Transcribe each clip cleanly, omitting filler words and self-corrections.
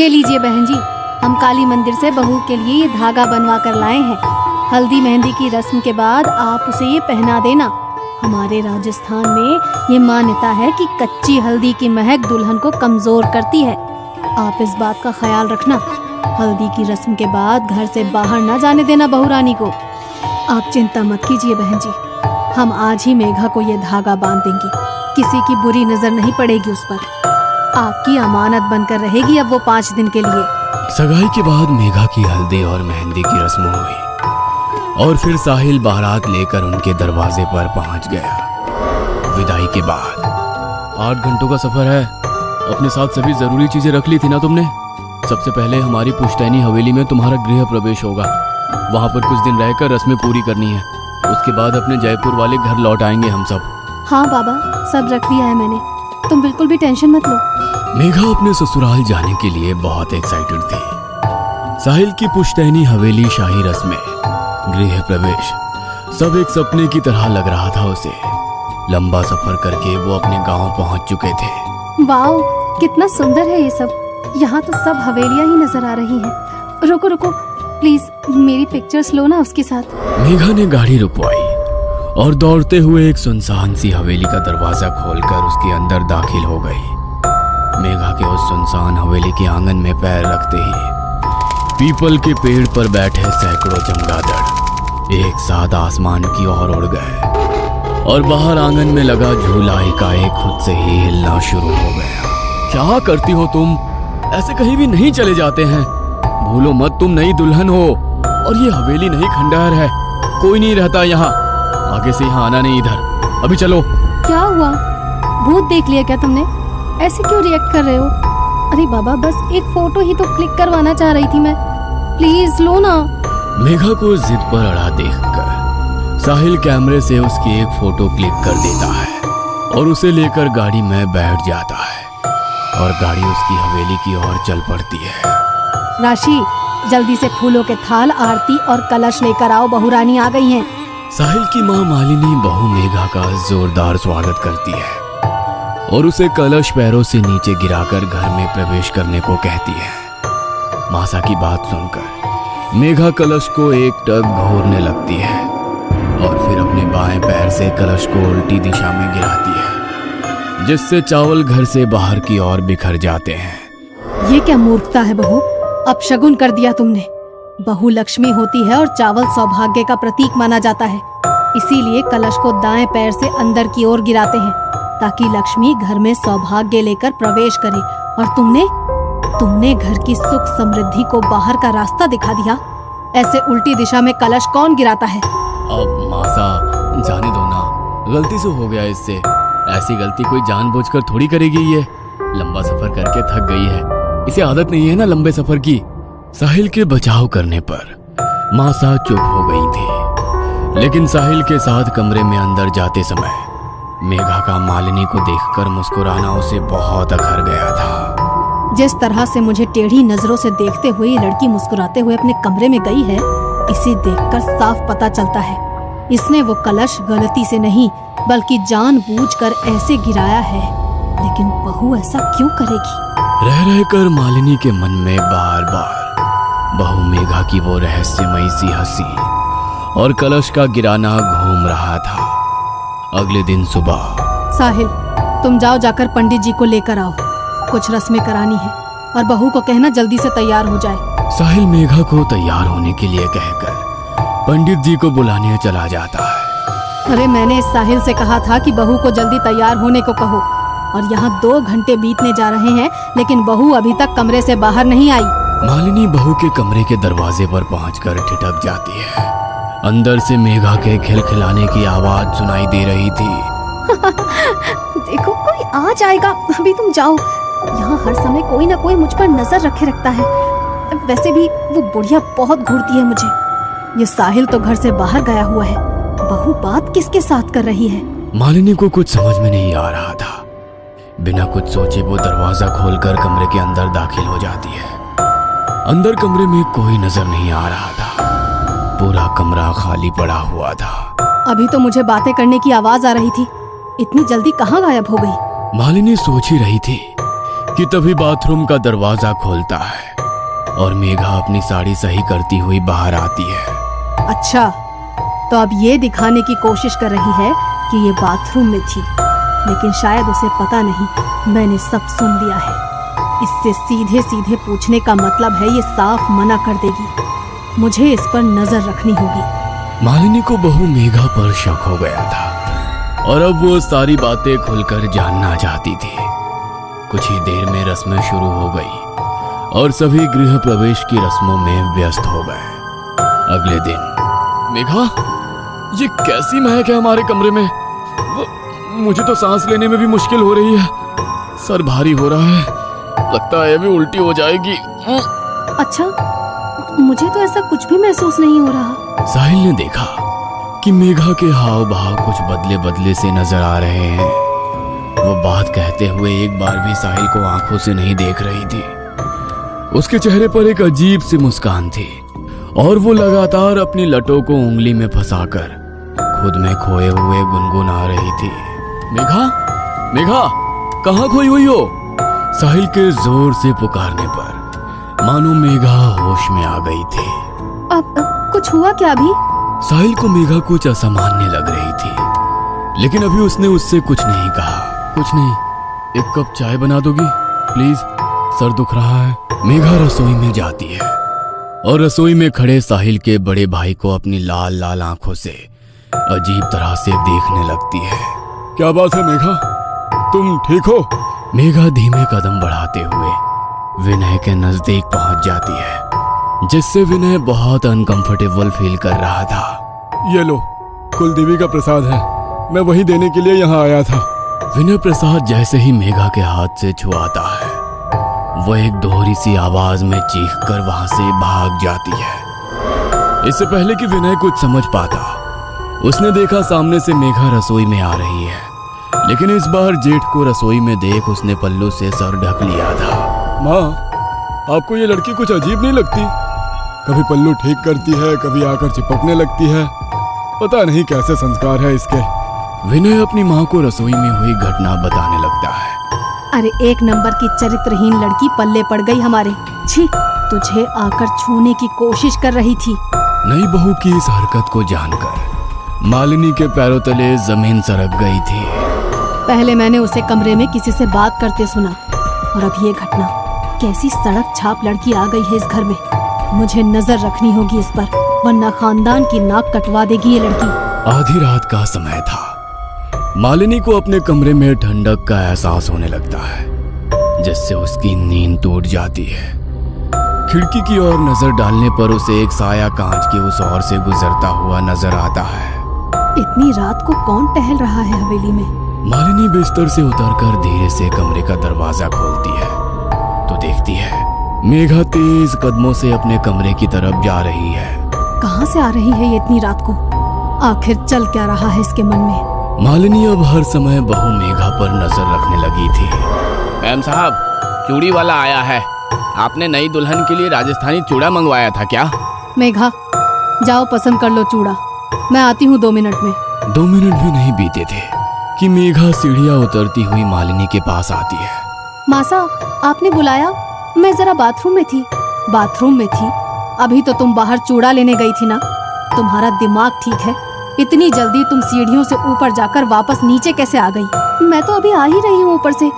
ये लीजिए बहन जी, हम काली मंदिर से बहू के लिए ये धागा बनवा कर लाए हैं। हल्दी मेहंदी की रस्म के बाद आप उसे ये पहना देना। हमारे राजस्थान में ये मान्यता है कि कच्ची हल्दी की महक दुल्हन को कमजोर करती है। आप इस बात का ख्याल रखना। हल्दी की रस्म के बाद घर से बाहर न जाने देना बहू रानी को। आप चिंता मत कीजिए बहन जी, हम आज ही मेघा को ये धागा बांध देंगे। किसी की बुरी नजर नहीं पड़ेगी उस पर। आपकी अमानत बनकर रहेगी अब वो 5 दिन के लिए। सगाई के बाद मेघा की हल्दी और मेहंदी की रस्म हुई और फिर साहिल बारात लेकर उनके दरवाजे पर पहुंच गया। विदाई के बाद 8 घंटों का सफर है। अपने साथ सभी जरूरी चीजें रख ली थी ना तुमने? सबसे पहले हमारी पुश्तैनी हवेली में तुम्हारा गृह प्रवेश होगा। वहाँ पर कुछ दिन रहकर रस्में पूरी करनी है। उसके बाद अपने जयपुर वाले घर लौट आएंगे हम सब। हाँ बाबा, सब रख लिया है मैंने, तुम बिल्कुल भी टेंशन मत लो। मेघा अपने ससुराल जाने के लिए बहुत एक्साइटेड थी। साहिल की पुश्तैनी हवेली, शाही रस्में, गृह प्रवेश, सब एक सपने की तरह लग रहा था उसे। लंबा सफर करके वो अपने गांव पहुंच चुके थे। वाओ, कितना सुंदर है ये सब। यहाँ तो सब हवेलियाँ ही नजर आ रही हैं। रुको रुको प्लीज, मेरी पिक्चर्स लो ना उसके साथ। मेघा ने गाड़ी रुकवाई और दौड़ते हुए एक सुनसान सी हवेली का दरवाजा खोलकर उसके अंदर दाखिल हो गई। मेघा के उस सुनसान हवेली के आंगन में पैर रखते ही पीपल के पेड़ पर बैठे सैकड़ों चमगादड़ एक साथ आसमान की ओर उड़ गए और बाहर आंगन में लगा झूला एकाएक खुद से ही हिलना शुरू हो गया। क्या करती हो तुम? ऐसे कहीं भी नहीं चले जाते हैं। भूलो मत, तुम नई दुल्हन हो और ये हवेली नहीं खंडहर है। कोई नहीं रहता यहाँ। आगे से यहाँ आना नहीं इधर। अभी चलो। क्या हुआ? भूत देख लिया क्या तुमने? ऐसे क्यों रिएक्ट कर रहे हो? अरे बाबा, बस एक फोटो ही तो क्लिक करवाना चाह रही थी मैं। प्लीज लो ना। मेघा को जिद पर अड़ा देखकर साहिल कैमरे से उसकी एक फोटो क्लिक कर देता है और उसे लेकर गाड़ी में बैठ जाता है और गाड़ी उसकी हवेली की ओर चल पड़ती है। राशि, जल्दी से फूलों के थाल, आरती और कलश लेकर आओ, बहू रानी आ गई हैं। साहिल की माँ मालिनी बहू मेघा का जोरदार स्वागत करती है और उसे कलश पैरों से नीचे गिराकर घर में प्रवेश करने को कहती है। मासा की बात सुनकर मेघा कलश को एक टक घोरने लगती है और फिर अपने बाएं पैर से कलश को उल्टी दिशा में गिराती है, जिससे चावल घर से बाहर की ओर बिखर जाते हैं। ये क्या मूर्खता है बहू, अपशगुन कर दिया तुमने। बहू लक्ष्मी होती है और चावल सौभाग्य का प्रतीक माना जाता है। इसीलिए कलश को दाएं पैर से अंदर की ओर गिराते हैं ताकि लक्ष्मी घर में सौभाग्य लेकर प्रवेश करे। और तुमने घर की सुख समृद्धि को बाहर का रास्ता दिखा दिया। ऐसे उल्टी दिशा में कलश कौन गिराता है? अब मासा, जाने दो ना, गलती से हो गया इससे। ऐसी गलती कोई जानबूझकर थोड़ी करेगी। ये लंबा सफर करके थक गई है, इसे आदत नहीं है ना लंबे सफर की। साहिल के बचाव करने पर मासा चुप हो गई थी, लेकिन साहिल के साथ कमरे में अंदर जाते समय मेघा का मालिनी को देखकर मुस्कुराना उसे बहुत अखर गया था। जिस तरह से मुझे टेढ़ी नजरों से देखते हुए ये लड़की मुस्कुराते हुए अपने कमरे में गई है, इसे देखकर साफ पता चलता है इसने वो कलश गलती से नहीं बल्कि जानबूझकर ऐसे गिराया है। लेकिन बहू ऐसा क्यों करेगी? रह रहकर मालिनी के मन में बार बार बहू मेघा की वो रहस्यमयी सी हंसी और कलश का गिराना घूम रहा था। अगले दिन सुबह, साहिल, तुम जाकर पंडित जी को लेकर आओ, कुछ रस्में करानी है और बहू को कहना जल्दी से तैयार हो जाए। साहिल मेघा को तैयार होने के लिए कहकर पंडित जी को बुलाने चला जाता है। अरे मैंने साहिल से कहा था कि बहू को जल्दी तैयार होने को कहो, और यहाँ 2 घंटे बीतने जा रहे हैं लेकिन बहू अभी तक कमरे से बाहर नहीं आई। मालिनी बहू के कमरे के दरवाजे पर पहुंचकर ठिठक जाती है। अंदर से मेघा के खिलखिलाने की आवाज सुनाई दे रही थी। देखो, कोई आ जाएगा, अभी तुम जाओ। यहाँ हर समय कोई ना कोई मुझ पर नजर रखे रखता है। वैसे भी वो बुढ़िया बहुत घूरती है मुझे। ये साहिल तो घर से बाहर गया हुआ है, बहू बात किसके साथ कर रही है? मालिनी को कुछ समझ में नहीं आ रहा था। बिना कुछ सोचे वो दरवाजा खोलकर कमरे के अंदर दाखिल हो जाती है। अंदर कमरे में कोई नजर नहीं आ रहा था। पूरा कमरा खाली पड़ा हुआ था। अभी तो मुझे बातें करने की आवाज आ रही थी, इतनी जल्दी कहाँ गायब हो गई? मालिनी सोच ही रही थी कि तभी बाथरूम का दरवाजा खोलता है और मेघा अपनी साड़ी सही करती हुई बाहर आती है। अच्छा, तो अब ये दिखाने की कोशिश कर रही है कि ये बाथरूम में थी, लेकिन शायद उसे पता नहीं मैंने सब सुन लिया है। इससे सीधे सीधे पूछने का मतलब है ये साफ मना कर देगी। मुझे इस पर नजर रखनी होगी। मालिनी को बहू मेघा पर शक हो गया था और अब वो सारी बातें खुलकर जानना चाहती थी। कुछ ही देर में रस्में शुरू हो गई और सभी गृह प्रवेश की रस्मों में व्यस्त हो गए। अगले दिन मेघा, ये कैसी महक है हमारे कमरे में। मुझे तो सांस लेने में भी मुश्किल हो रही है। सर भारी हो रहा है, लगता है अभी उल्टी हो जाएगी। अच्छा, मुझे तो ऐसा कुछ भी महसूस नहीं हो रहा। साहिल ने देखा कि मेघा के हाव भाव कुछ बदले बदले से नजर आ रहे हैं। वो बात कहते हुए एक बार भी साहिल को आंखों से नहीं देख रही थी। उसके चेहरे पर एक अजीब सी मुस्कान थी और वो लगातार अपनी लटों को उंगली में फंसाकर खुद में खोए हुए गुनगुना रही थी। मेघा, मेघा, कहाँ खोई हुई हो? साहिल के जोर से पुकारने पर मानो मेघा होश में आ गई थी। अब कुछ हुआ क्या अभी? साहिल को मेघा कुछ असामान्य लग रही थी, लेकिन अभी उसने उससे कुछ नहीं कहा। कुछ नहीं, एक कप चाय बना दोगी प्लीज, सर दुख रहा है। मेघा रसोई में जाती है और रसोई में खड़े साहिल के बड़े भाई को अपनी लाल लाल आंखों से अजीब तरह से देखने लगती है। क्या बात है मेघा, तुम ठीक हो? मेघा धीमे कदम बढ़ाते हुए विनय के नजदीक पहुंच जाती है, जिससे विनय बहुत अनकंफर्टेबल फील कर रहा था। ये लो, कुलदेवी का प्रसाद है, मैं वही देने के लिए यहाँ आया था। विनय प्रसाद जैसे ही मेघा के हाथ से छुआता है, वो एक दोहरी सी आवाज में चीखकर वहां से भाग जाती है। इससे पहले कि विनय कुछ समझ पाता, उसने देखा सामने से मेघा रसोई में आ रही है, लेकिन इस बार जेठ को रसोई में देख उसने पल्लू से सर ढक लिया था। माँ, आपको ये लड़की कुछ अजीब नहीं लगती? कभी पल्लू ठीक करती है, कभी आकर चिपकने लगती है, पता नहीं कैसे संस्कार है इसके। विनय अपनी माँ को रसोई में हुई घटना बताने लगता है। अरे एक नंबर की चरित्रहीन लड़की पल्ले पड़ गई हमारे। छी, तुझे आकर छूने की कोशिश कर रही थी। नई बहू की इस हरकत को जानकर मालिनी के पैरों तले जमीन सरक गई थी। पहले मैंने उसे कमरे में किसी से बात करते सुना, और अब ये घटना। कैसी सड़क छाप लड़की आ गई है इस घर में। मुझे नजर रखनी होगी इस पर, वरना खानदान की नाक कटवा देगी ये लड़की। आधी रात का समय था। मालिनी को अपने कमरे में ठंडक का एहसास होने लगता है, जिससे उसकी नींद टूट जाती है। खिड़की की ओर नजर डालने पर उसे एक साया कांच के उस ओर से गुजरता हुआ नजर आता है। इतनी रात को कौन टहल रहा है हवेली में? मालिनी बिस्तर से उतरकर धीरे से कमरे का दरवाजा खोलती है तो देखती है मेघा तेज कदमों से अपने कमरे की तरफ जा रही है। कहाँ से आ रही है ये इतनी रात को? आखिर चल क्या रहा है इसके मन में? मालिनी अब हर समय बहू मेघा पर नजर रखने लगी थी। मैम साहब, चूड़ी वाला आया है। आपने नई दुल्हन के लिए राजस्थानी चूड़ा मंगवाया था क्या? मेघा, जाओ पसंद कर लो चूड़ा, मैं आती हूँ 2 मिनट में। 2 मिनट भी नहीं बीते थे कि मेघा सीढ़ियाँ उतरती हुई मालिनी के पास आती है। मासा, आपने बुलाया? मैं जरा बाथरूम में थी। बाथरूम में थी? अभी तो तुम बाहर चूड़ा लेने गई थी ना। तुम्हारा दिमाग ठीक है? इतनी जल्दी तुम सीढ़ियों से ऊपर जाकर वापस नीचे कैसे आ गई? मैं तो अभी आ ही रही हूँ ऊपर से।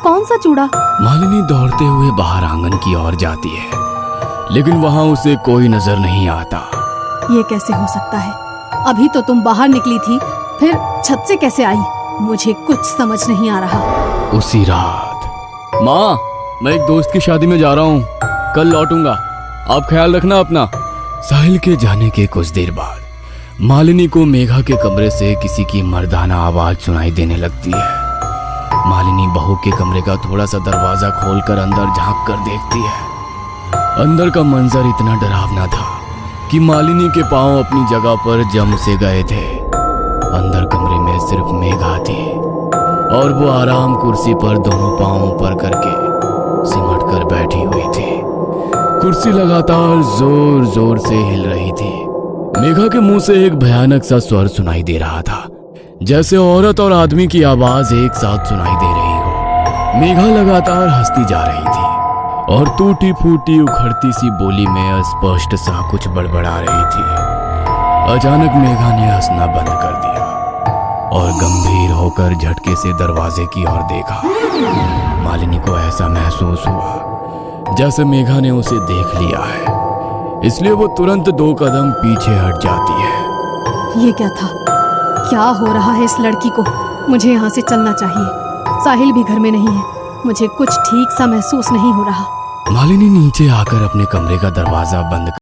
कौन सा चूड़ा? मालिनी दौड़ते हुए बाहर आंगन की ओर जाती है, लेकिन वहाँ उसे कोई नजर नहीं आता। ये कैसे हो सकता है? अभी तो तुम बाहर निकली थी, फिर छत से कैसे आई? मुझे कुछ समझ नहीं आ रहा। उसी रात। माँ, मैं एक दोस्त की शादी में जा रहा हूँ, कल लौटूंगा, आप ख्याल रखना अपना। साहिल के जाने के कुछ देर बाद मालिनी को मेघा के कमरे से किसी की मर्दाना आवाज सुनाई देने लगती है। मालिनी बहू के कमरे का थोड़ा सा दरवाजा खोलकर अंदर झांक कर देखती है। अंदर का मंजर इतना डरावना था कि मालिनी के पांव अपनी जगह पर जम से गए थे। अंदर कमरे में सिर्फ मेघा थी और वो आराम कुर्सी पर दोनों पांव ऊपर करके सिमट कर बैठी हुई थी। कुर्सी लगातार जोर जोर से हिल रही थी। मेघा के मुंह से एक भयानक सा स्वर सुनाई दे रहा था, जैसे औरत और आदमी की आवाज एक साथ सुनाई दे रही हो। मेघा लगातार हंसती जा रही थी और टूटी फूटी उखड़ती सी बोली में अस्पष्ट सा कुछ बड़बड़ा रही थी। अचानक मेघा ने हंसना बंद कर दिया और गंभीर होकर झटके से दरवाजे की ओर देखा। मालिनी को ऐसा महसूस हुआ जैसे मेघा ने उसे देख लिया है, इसलिए वो तुरंत 2 कदम पीछे हट जाती है। ये क्या था? क्या हो रहा है इस लड़की को? मुझे यहाँ से चलना चाहिए। साहिल भी घर में नहीं है। मुझे कुछ ठीक सा महसूस नहीं हो रहा। मालिनी नीचे आकर अपने कमरे का दरवाजा बंद